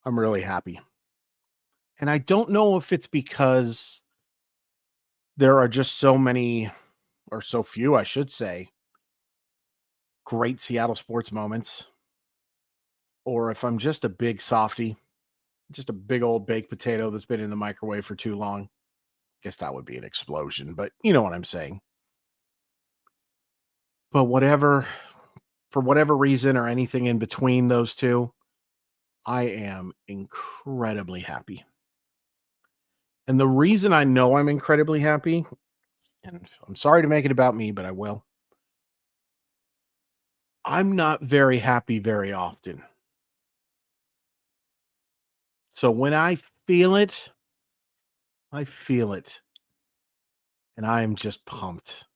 I'm really happy. And I don't know if it's because there are just so many, or so few, I should say, great Seattle sports moments, or if I'm just a big softy, just a big old baked potato that's been in the microwave for too long. Guess that would be an explosion, but you know what I'm saying. But whatever, for whatever reason or anything in between those two, I am incredibly happy. And the reason I know I'm incredibly happy, and I'm sorry to make it about me, but I will. I'm not very happy very often. So when feel it, I feel it. And I am just pumped.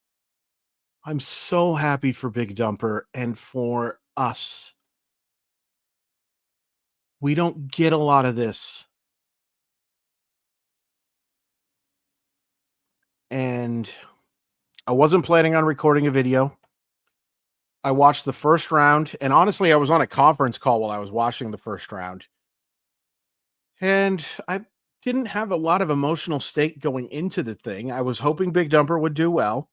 I'm so happy for Big Dumper and for us. We don't get a lot of this. And I wasn't planning on recording a video. I watched the first round, and honestly, I was on a conference call while I was watching the first round. And I didn't have a lot of emotional stake going into the thing. I was hoping Big Dumper would do well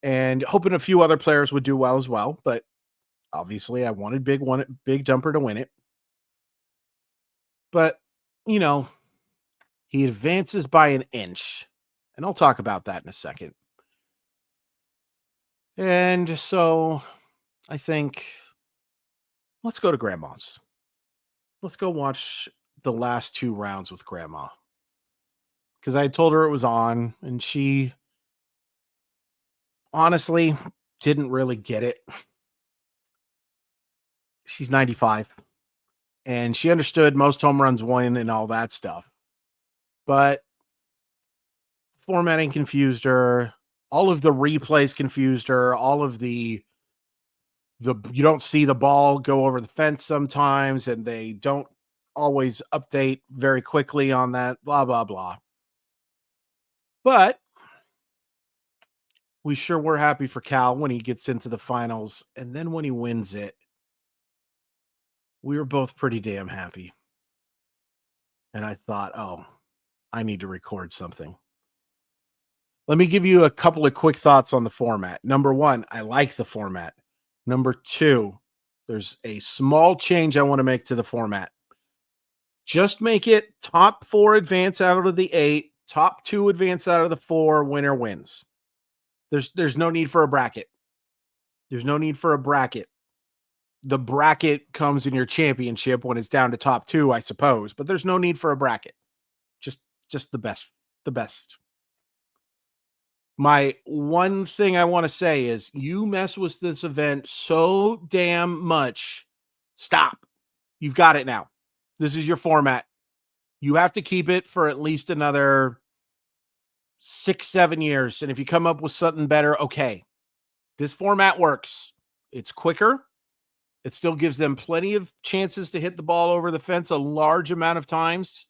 and hoping a few other players would do well as well, but obviously I wanted Big Dumper to win it. But, you know, he advances by an inch, and I'll talk about that in a second. And so I think let's go to grandma's. Let's go watch the last two rounds with grandma. Because I told her it was on, and she honestly didn't really get it. She's 95, and she understood most home runs win and all that stuff. But formatting confused her. All of the replays confused her. All of the you don't see the ball go over the fence sometimes, and they don't always update very quickly on that, blah, blah, blah. But we sure were happy for Cal when he gets into the finals. And then when he wins it, we were both pretty damn happy. And I thought, oh, I need to record something. Let me give you a couple of quick thoughts on the format. Number one, I like the format. Number two, there's a small change I want to make to the format. Just make it top 4 advance out of the 8, top 2 advance out of the 4, winner wins. There's no need for a bracket. There's no need for a bracket. The bracket comes in your championship when it's down to top 2, I suppose, but there's no need for a bracket. Just the best. My one thing I want to say is you mess with this event so damn much. Stop. You've got it now. This is your format. You have to keep it for at least another 6-7 years. And if you come up with something better, okay. This format works. It's quicker. It still gives them plenty of chances to hit the ball over the fence a large amount of times.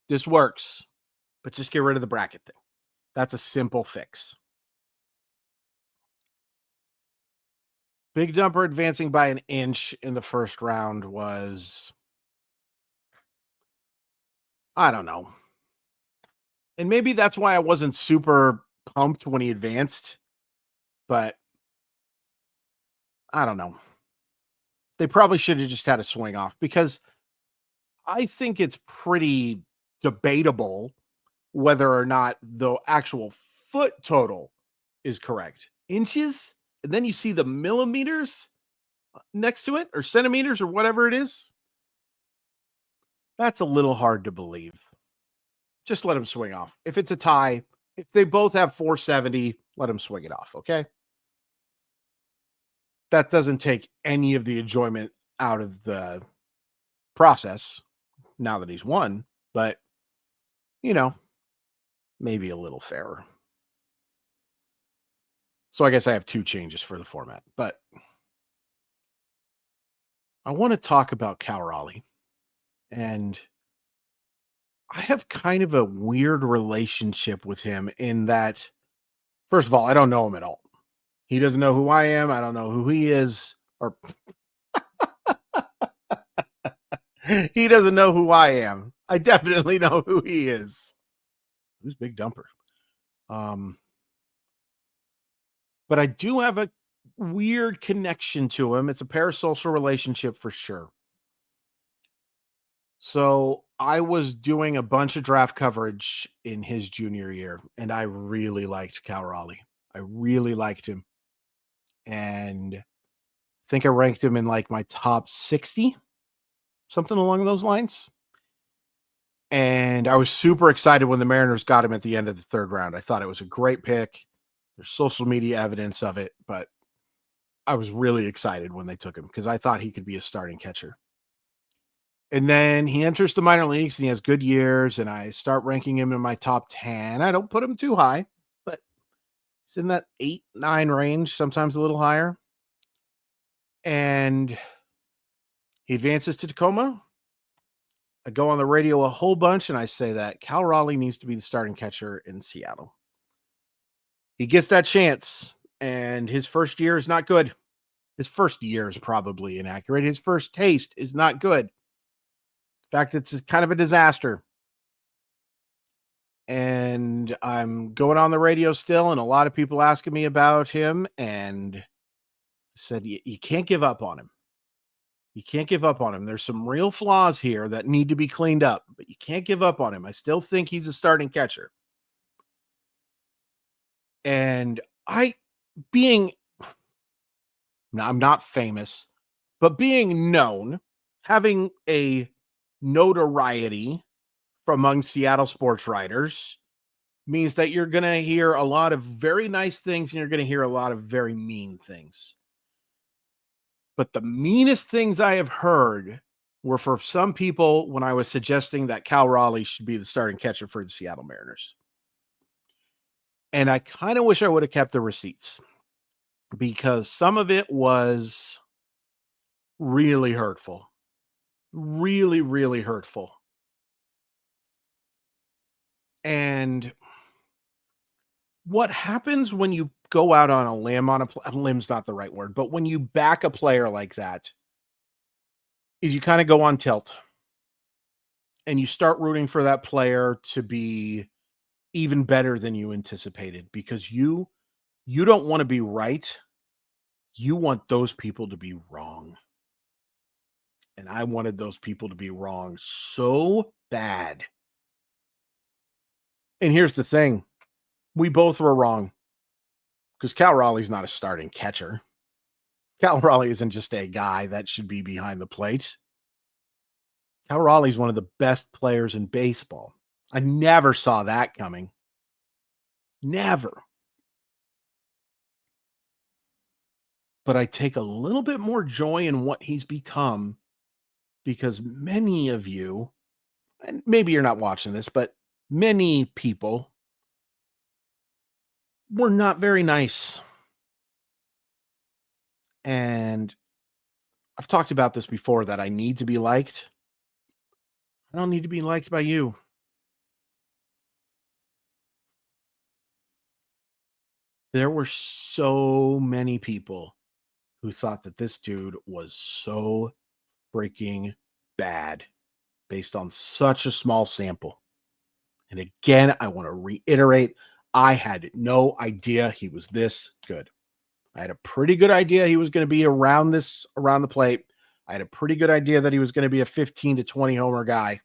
This works. But just get rid of the bracket thing. That's a simple fix. Big Dumper advancing by an inch in the first round was, I don't know. And maybe that's why I wasn't super pumped when he advanced, but I don't know. They probably should have just had a swing off because I think it's pretty debatable whether or not the actual foot total is correct. Inches, and then you see the millimeters next to it, or centimeters, or whatever it is. That's a little hard to believe. Just let them swing off. If it's a tie, if they both have 470, let them swing it off, okay? That doesn't take any of the enjoyment out of the process now that he's won, but, you know, maybe a little fairer. So I guess I have 2 changes for the format, but I want to talk about Cal Raleigh. And I have kind of a weird relationship with him in that, first of all, I don't know him at all. He doesn't know who I am. I don't know who he is. Or He doesn't know who I am. I definitely know who he is. Who's Big Dumper? Um, but I do have a weird connection to him. It's a parasocial relationship for sure. So I was doing a bunch of draft coverage in his junior year, and I really liked Cal Raleigh. I really liked him. And I think I ranked him in like my top 60, something along those lines. And I was super excited when the Mariners got him at the end of the third round. I thought it was a great pick. There's social media evidence of it, but I was really excited when they took him because I thought he could be a starting catcher. And then he enters the minor leagues and he has good years, and I start ranking him in my top 10. I don't put him too high, but he's in that 8, 9 range, sometimes a little higher. And he advances to Tacoma. I go on the radio a whole bunch and I say that Cal Raleigh needs to be the starting catcher in Seattle. He gets that chance, and his first year is not good. His first year is probably inaccurate. His first taste is not good. In fact, it's kind of a disaster. And I'm going on the radio still, and a lot of people asking me about him, and I said, you can't give up on him. You can't give up on him. There's some real flaws here that need to be cleaned up, but you can't give up on him. I still think he's a starting catcher. And being, now I'm not famous, but being known, having a notoriety from among Seattle sports writers means that you're going to hear a lot of very nice things and you're going to hear a lot of very mean things. But the meanest things I have heard were for some people when I was suggesting that Cal Raleigh should be the starting catcher for the Seattle Mariners. And I kind of wish I would have kept the receipts because some of it was really hurtful. Really, really hurtful. And what happens when you go out on a limb a limb's not the right word, but when you back a player like that is you kind of go on tilt and you start rooting for that player to be even better than you anticipated because you don't want to be right. You want those people to be wrong. And I wanted those people to be wrong so bad. And here's the thing. We both were wrong because Cal Raleigh's not a starting catcher. Cal Raleigh isn't just a guy that should be behind the plate. Cal Raleigh's one of the best players in baseball. I never saw that coming. Never. But I take a little bit more joy in what he's become because many of you, and maybe you're not watching this, but many people were not very nice. And I've talked about this before that I need to be liked. I don't need to be liked by you. There were so many people who thought that this dude was so freaking bad based on such a small sample. And again, I want to reiterate, I had no idea he was this good. I had a pretty good idea he was going to be around the plate. I had a pretty good idea that he was going to be a 15 to 20 homer guy.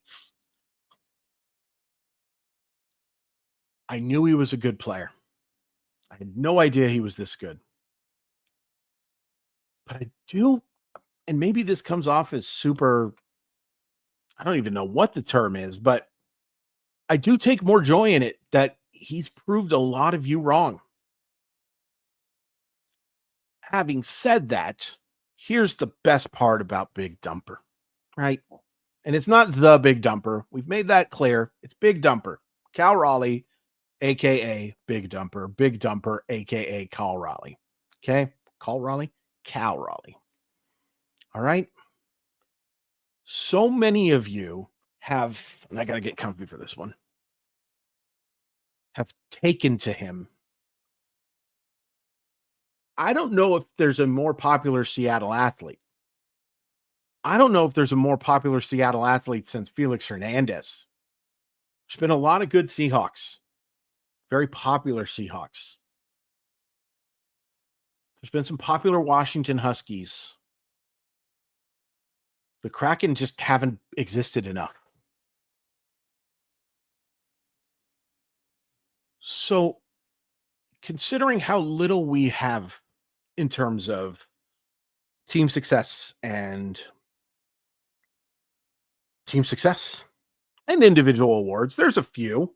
I knew he was a good player. I had no idea he was this good. But I do, and maybe this comes off as super, I don't even know what the term is, but I do take more joy in it that he's proved a lot of you wrong. Having said that, here's the best part about Big Dumper, right? And it's not the Big Dumper. We've made that clear. It's Big Dumper. Cal Raleigh, aka Big Dumper, aka Cal Raleigh. Okay? Cal Raleigh? Cal Raleigh. All right? So many of you have, and I got to get comfy for this one, have taken to him. I don't know if there's a more popular Seattle athlete. I don't know if there's a more popular Seattle athlete since Felix Hernandez. There's been a lot of good Seahawks, very popular Seahawks. There's been some popular Washington Huskies. The Kraken just haven't existed enough. So, considering how little we have in terms of team success and team success and individual awards, there's a few.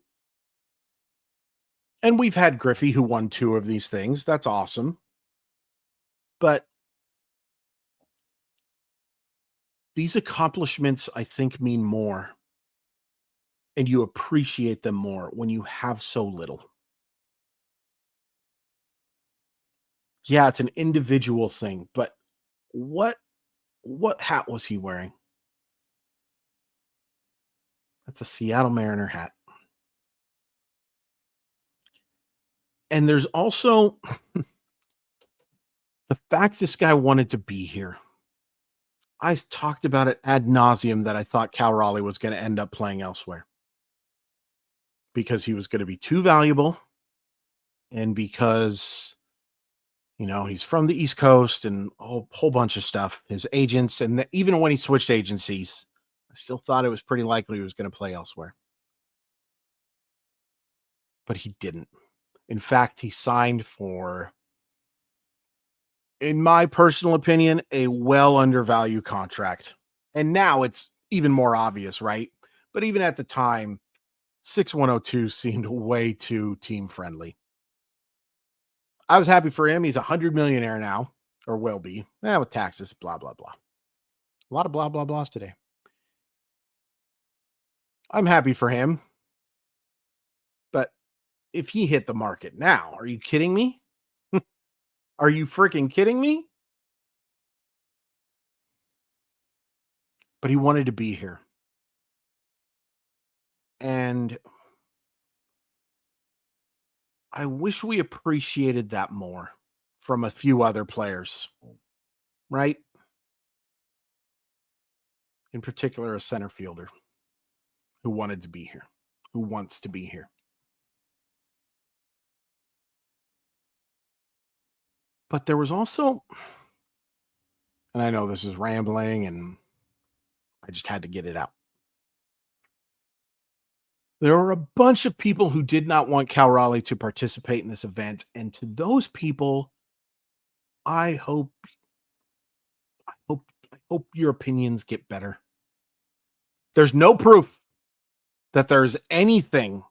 And we've had Griffey who won 2 of these things. That's awesome. But these accomplishments, I think, mean more, and you appreciate them more when you have so little. Yeah, it's an individual thing, but what what hat was he wearing? That's a Seattle Mariner hat. And there's also the fact this guy wanted to be here. I talked about it ad nauseum that I thought Cal Raleigh was going to end up playing elsewhere because he was going to be too valuable and because he's from the East Coast and a whole bunch of stuff. His agents, and even when he switched agencies, I still thought it was pretty likely he was going to play elsewhere. But he didn't. In fact, he signed for, in my personal opinion, a well undervalued contract. And now it's even more obvious, right? But even at the time, 6102 seemed way too team friendly. I was happy for him. He's $100 millionaire now, or will be. With taxes, blah, blah, blah. A lot of blah, blah, blahs today. I'm happy for him. But if he hit the market now, are you kidding me? Are you freaking kidding me? But he wanted to be here. And I wish we appreciated that more from a few other players, right? In particular, a center fielder who wanted to be here, who wants to be here. But there was also, and I know this is rambling and I just had to get it out. There were a bunch of people who did not want Cal Raleigh to participate in this event. And to those people, I hope your opinions get better. There's no proof that there's anything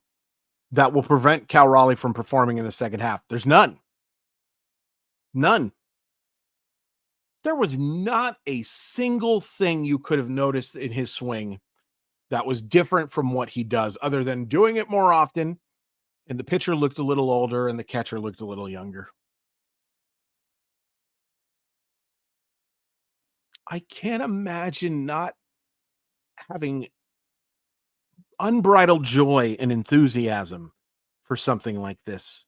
that will prevent Cal Raleigh from performing in the second half. There's none. None. There was not a single thing you could have noticed in his swing that was different from what he does, other than doing it more often, and the pitcher looked a little older and the catcher looked a little younger. I can't imagine not having unbridled joy and enthusiasm for something like this.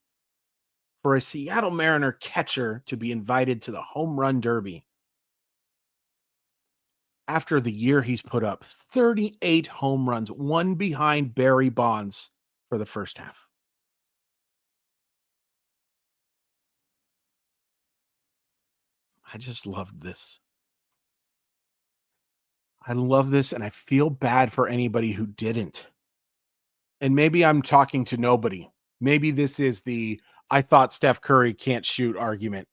For a Seattle Mariner catcher to be invited to the home run derby after the year he's put up 38 home runs, one behind Barry Bonds for the first half. I just loved this. I love this, and I feel bad for anybody who didn't. And maybe I'm talking to nobody. Maybe this is the I thought Steph Curry can't shoot argument.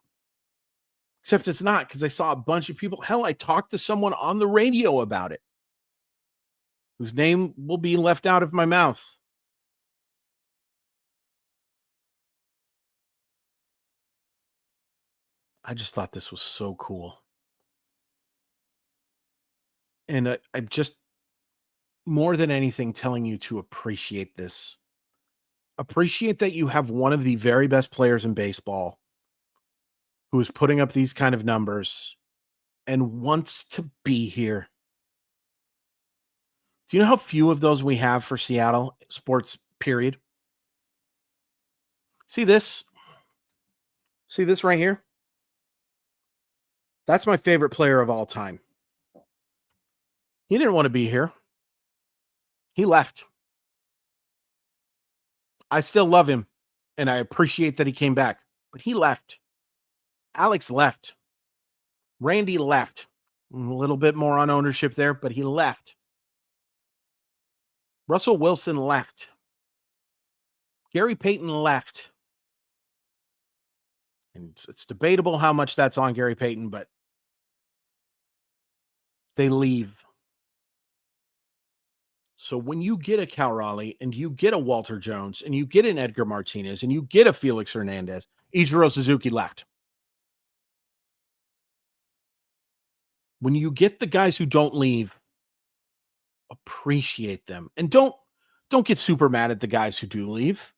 Except it's not, because I saw a bunch of people. Hell, I talked to someone on the radio about it, whose name will be left out of my mouth. I just thought this was so cool. And I'm just, more than anything, telling you to appreciate this. Appreciate that you have one of the very best players in baseball who is putting up these kind of numbers and wants to be here. Do you know how few of those we have for Seattle sports, period? See this? See this right here? That's my favorite player of all time. He didn't want to be here. He left. I still love him and I appreciate that he came back, but he left. Alex left. Randy left. A little bit more on ownership there, but he left. Russell Wilson left. Gary Payton left. And it's debatable how much that's on Gary Payton, but they leave. So when you get a Cal Raleigh and you get a Walter Jones and you get an Edgar Martinez and you get a Felix Hernandez, Ichiro Suzuki left. When you get the guys who don't leave, appreciate them. And don't get super mad at the guys who do leave.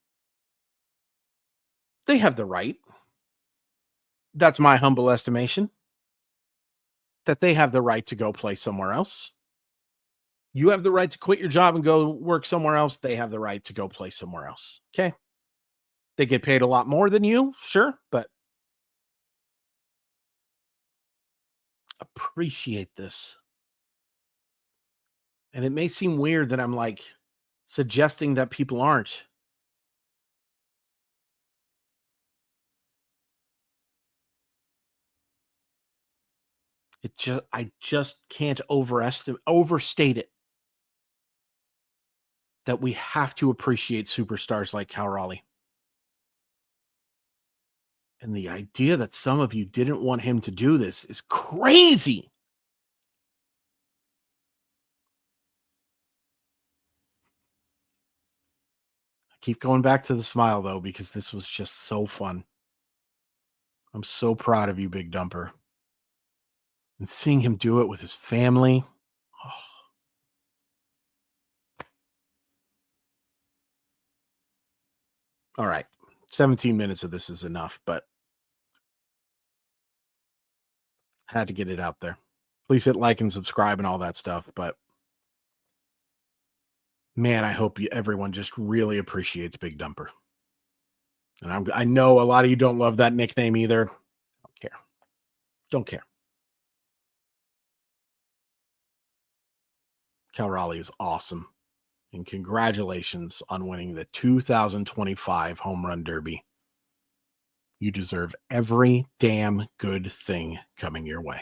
They have the right. That's my humble estimation. That they have the right to go play somewhere else. You have the right to quit your job and go work somewhere else. They have the right to go play somewhere else. Okay. They get paid a lot more than you, sure, but appreciate this. And it may seem weird that I'm like suggesting that people aren't. I just can't overstate it. That we have to appreciate superstars like Cal Raleigh. And the idea that some of you didn't want him to do this is crazy. I keep going back to the smile, though, because this was just so fun. I'm so proud of you, Big Dumper. And seeing him do it with his family. Oh. All right. 17 minutes of this is enough, but had to get it out there. Please hit like and subscribe and all that stuff. But man, I hope everyone just really appreciates Big Dumper. And I know a lot of you don't love that nickname either. Don't care. Don't care. Cal Raleigh is awesome. And congratulations on winning the 2025 Home Run Derby. You deserve every damn good thing coming your way.